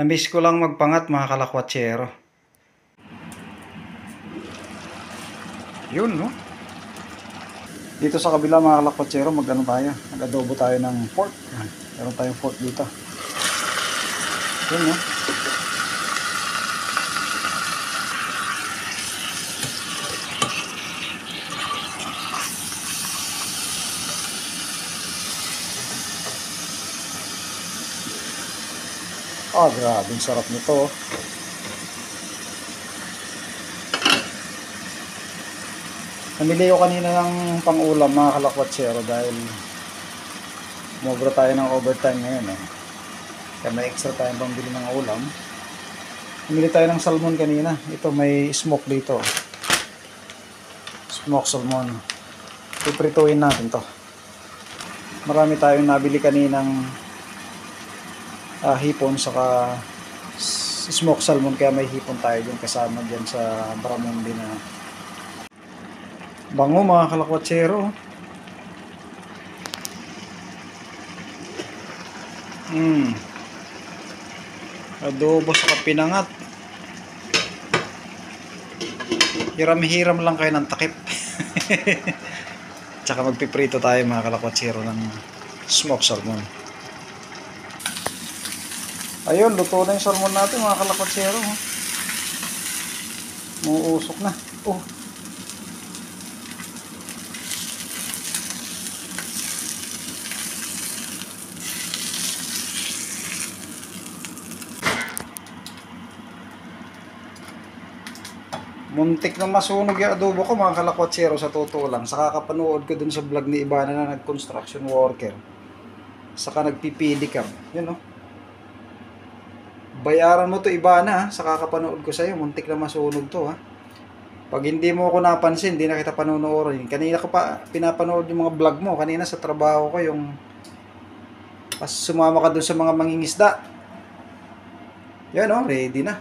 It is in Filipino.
Na-miss ko lang magpangat mga kalakwatsero. Yun, no? Dito sa kabila mga kalakwatsero, mag-ano tayo? Mag-adobo tayo ng pork. Meron tayong pork dito. Yun, no? Grabe, sarap nito. Namili ko kanina ng pang-ulam mga kalakwatsero dahil umobra tayo ng overtime ngayon. Kaya may extra tayong pambili ng ulam. Namili tayo ng salmon kanina. Ito may smoke dito. Smoke salmon. Piprituin natin to. Marami tayong nabili kaninang hipon saka smoke salmon, kaya may hipon tayo dyan kasama dyan sa Baramundi na bango mga kalakwatsero. Adobo sa pinangat. Hiram-hiram lang kayo ng takip. Tsaka magpiprito tayo mga kalakwatsero ng smoke salmon. Ayun, luto na yung salmon natin mga kalakwatsero. Muuusok na. Muntik na masunog yung adobo ko mga kalakwatsero, sa totoo lang. Sa kakapanood ko dun sa vlog ni Ibana na nag-construction worker. Saka nagpipidicam. Yun, no? Bayaran mo to Ibana, sa kakapanood ko sa'yo. Muntik na masunog to, ha. Pag hindi mo ako napansin, hindi na kita panonoorin. Kanina ko pa pinapanood yung mga vlog mo. Kanina sa trabaho ko, yung pas sumama ka dun sa mga mangingisda. Yan, oh, ready na.